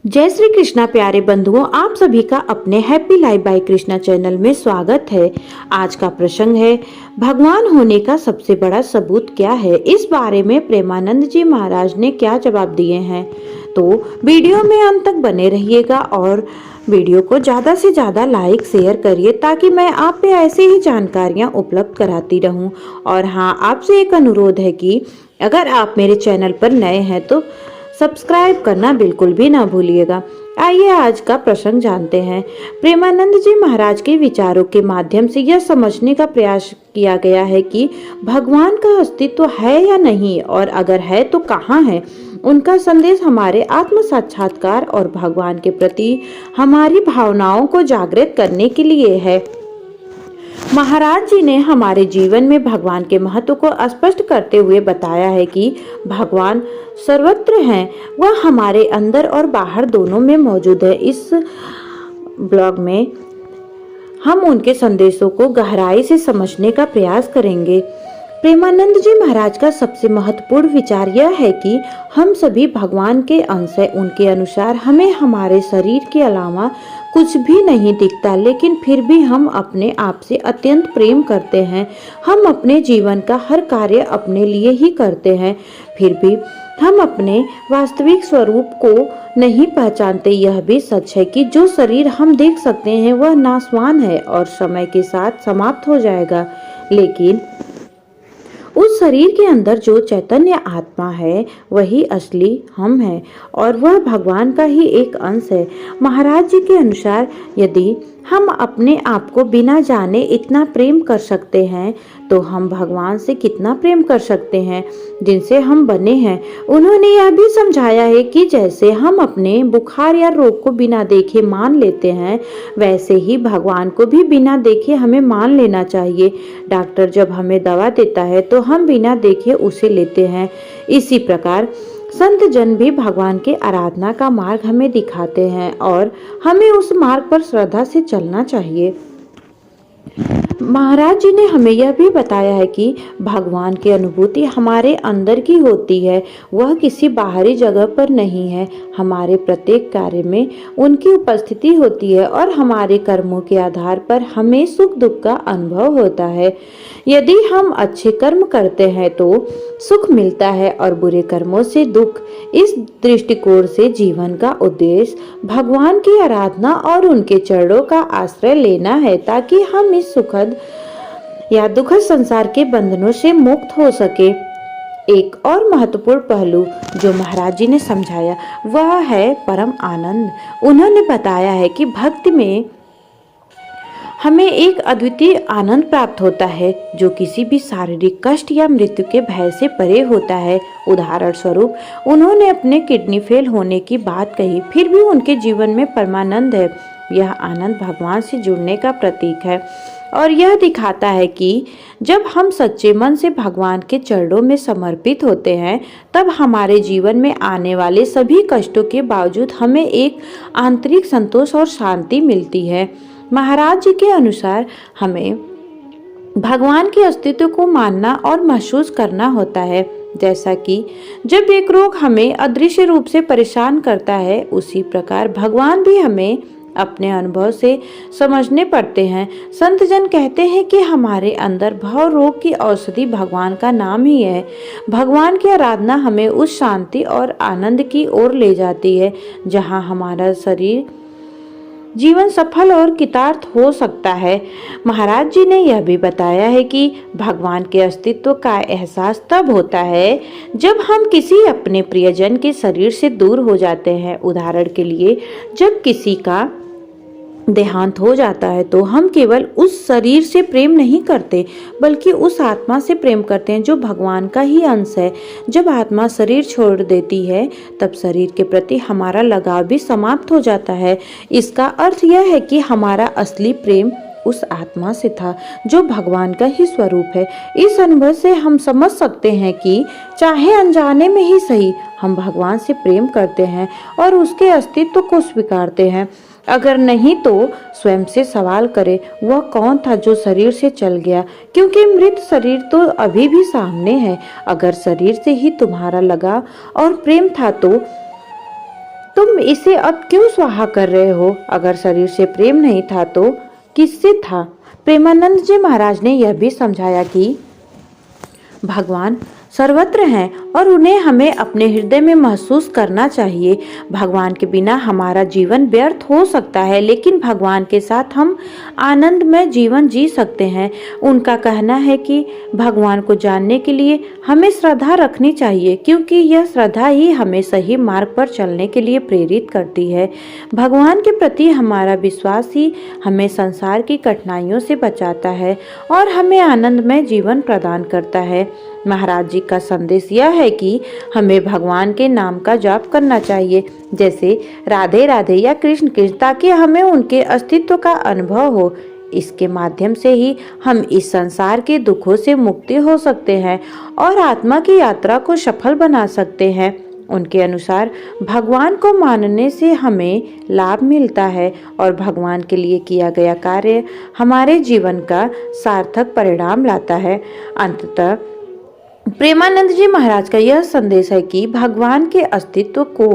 जय श्री कृष्णा प्यारे बंधुओं, आप सभी का अपने happy life by Krishna channel में स्वागत है। आज का प्रसंग है भगवान होने का सबसे बड़ा सबूत क्या है। इस बारे में प्रेमानंद जी महाराज ने क्या जवाब दिए हैं, तो वीडियो में अंत तक बने रहिएगा और वीडियो को ज़्यादा से ज़्यादा लाइक शेयर करिए ताकि मैं आप पे ऐसे ही जानकारियाँ उपलब्ध कराती रहूँ। और हाँ, आपसे एक अनुरोध है कि अगर आप मेरे चैनल पर नए हैं तो सब्सक्राइब करना बिल्कुल भी ना भूलिएगा। आइए आज का प्रसंग जानते हैं। प्रेमानंद जी महाराज के विचारों के माध्यम से यह समझने का प्रयास किया गया है कि भगवान का अस्तित्व है या नहीं, और अगर है तो कहाँ है। उनका संदेश हमारे आत्म साक्षात्कार और भगवान के प्रति हमारी भावनाओं को जागृत करने के लिए है। महाराज जी ने हमारे जीवन में भगवान के महत्व को स्पष्ट करते हुए बताया है कि भगवान सर्वत्र हैं, वह हमारे अंदर और बाहर दोनों में मौजूद है। इस ब्लॉग में हम उनके संदेशों को गहराई से समझने का प्रयास करेंगे। प्रेमानंद जी महाराज का सबसे महत्वपूर्ण विचार यह है कि हम सभी भगवान के अंश हैं। उनके अनुसार हमें हमारे शरीर के अलावा कुछ भी नहीं दिखता, लेकिन फिर भी हम अपने आप से अत्यंत प्रेम करते हैं। हम अपने जीवन का हर कार्य अपने लिए ही करते हैं, फिर भी हम अपने वास्तविक स्वरूप को नहीं पहचानते। यह भी सच है कि जो शरीर हम देख सकते हैं वह नाशवान है और समय के साथ समाप्त हो जाएगा, लेकिन उस शरीर के अंदर जो चैतन्य आत्मा है वही असली हम है और वह भगवान का ही एक अंश है। महाराज जी के अनुसार यदि हम अपने आप को बिना जाने इतना प्रेम कर सकते हैं तो हम भगवान से कितना प्रेम कर सकते हैं जिनसे हम बने हैं। उन्होंने यह भी समझाया है कि जैसे हम अपने बुखार या रोग को बिना देखे मान लेते हैं, वैसे ही भगवान को भी बिना देखे हमें मान लेना चाहिए। डॉक्टर जब हमें दवा देता है तो हम बिना देखे उसे लेते हैं। इसी प्रकार संत जन भी भगवान के आराधना का मार्ग हमें दिखाते हैं और हमें उस मार्ग पर श्रद्धा से चलना चाहिए। महाराज जी ने हमें यह भी बताया है कि भगवान की अनुभूति हमारे अंदर की होती है, वह किसी बाहरी जगह पर नहीं है। हमारे प्रत्येक कार्य में उनकी उपस्थिति होती है और हमारे कर्मों के आधार पर हमें सुख दुख का अनुभव होता है। यदि हम अच्छे कर्म करते हैं तो सुख मिलता है और बुरे कर्मों से दुख। इस दृष्टिकोण से जीवन का उद्देश्य भगवान की आराधना और उनके चरणों का आश्रय लेना है ताकि हम इस सुखद या दुखद संसार के बंधनों से मुक्त हो सके। एक और महत्वपूर्ण पहलू जो महाराज जी ने समझाया वह है परम आनंद। उन्होंने बताया है कि भक्ति में हमें एक अद्वितीय आनंद प्राप्त होता है जो किसी भी शारीरिक कष्ट या मृत्यु के भय से परे होता है। उदाहरण स्वरूप उन्होंने अपने किडनी फेल होने की बात कही, फिर भी उनके जीवन में परमानंद है। यह आनंद भगवान से जुड़ने का प्रतीक है और यह दिखाता है कि जब हम सच्चे मन से भगवान के चरणों में समर्पित होते हैं तब हमारे जीवन में आने वाले सभी कष्टों के बावजूद हमें एक आंतरिक संतोष और शांति मिलती है। महाराज जी के अनुसार हमें भगवान के अस्तित्व को मानना और महसूस करना होता है। जैसा कि जब एक रोग हमें अदृश्य रूप से परेशान करता है, उसी प्रकार भगवान भी हमें अपने अनुभव से समझने पड़ते हैं। संत जन कहते हैं कि हमारे अंदर भव रोग की औषधि भगवान का नाम ही है। भगवान की आराधना हमें उस शांति और आनंद की ओर ले जाती है जहां हमारा शरीर जीवन सफल और कृतार्थ हो सकता है। महाराज जी ने यह भी बताया है कि भगवान के अस्तित्व का एहसास तब होता है जब हम किसी अपने प्रियजन के शरीर से दूर हो जाते हैं। उदाहरण के लिए जब किसी का देहांत हो जाता है तो हम केवल उस शरीर से प्रेम नहीं करते बल्कि उस आत्मा से प्रेम करते हैं जो भगवान का ही अंश है। जब आत्मा शरीर छोड़ देती है तब शरीर के प्रति हमारा लगाव भी समाप्त हो जाता है। इसका अर्थ यह है कि हमारा असली प्रेम उस आत्मा से था जो भगवान का ही स्वरूप है। इस अनुभव से हम समझ सकते हैं कि चाहे अनजाने में ही सही, हम भगवान से प्रेम करते हैं और उसके अस्तित्व को स्वीकारते हैं। अगर नहीं तो स्वयं से सवाल करें, वह कौन था जो शरीर से चल गया, क्योंकि मृत शरीर तो अभी भी सामने है। अगर शरीर से ही तुम्हारा लगाव और प्रेम था तो तुम इसे अब क्यों स्वाहा कर रहे हो? अगर शरीर से प्रेम नहीं था तो किससे था? प्रेमानंद जी महाराज ने यह भी समझाया कि भगवान सर्वत्र हैं और उन्हें हमें अपने हृदय में महसूस करना चाहिए। भगवान के बिना हमारा जीवन व्यर्थ हो सकता है, लेकिन भगवान के साथ हम आनंदमय जीवन जी सकते हैं। उनका कहना है कि भगवान को जानने के लिए हमें श्रद्धा रखनी चाहिए, क्योंकि यह श्रद्धा ही हमें सही मार्ग पर चलने के लिए प्रेरित करती है। भगवान के प्रति हमारा विश्वास ही हमें संसार की कठिनाइयों से बचाता है और हमें आनंदमय जीवन प्रदान करता है। महाराज जी का संदेश यह है कि हमें भगवान के नाम का जाप करना चाहिए, जैसे राधे राधे या कृष्ण कृष्ण, ताकि हमें उनके अस्तित्व का अनुभव हो। इसके माध्यम से ही हम इस संसार के दुखों से मुक्ति हो सकते हैं और आत्मा की यात्रा को सफल बना सकते हैं। उनके अनुसार भगवान को मानने से हमें लाभ मिलता है और भगवान के लिए किया गया कार्य हमारे जीवन का सार्थक परिणाम लाता है। अंततः प्रेमानंद जी महाराज का यह संदेश है कि भगवान के अस्तित्व को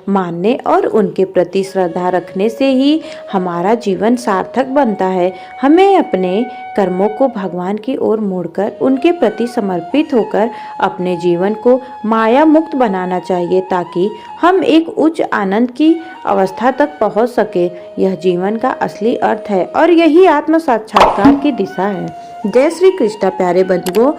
मानने और उनके प्रति श्रद्धा रखने से ही हमारा जीवन सार्थक बनता है। हमें अपने कर्मों को भगवान की ओर मोड़कर उनके प्रति समर्पित होकर अपने जीवन को माया मुक्त बनाना चाहिए, ताकि हम एक उच्च आनंद की अवस्था तक पहुंच सके। यह जीवन का असली अर्थ है और यही आत्म साक्षात्कार की दिशा है। जय श्री कृष्ण। प्यारे बंधुओं,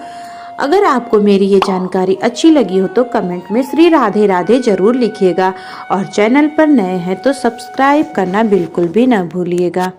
अगर आपको मेरी ये जानकारी अच्छी लगी हो तो कमेंट में श्री राधे राधे जरूर लिखिएगा और चैनल पर नए हैं तो सब्सक्राइब करना बिल्कुल भी न भूलिएगा।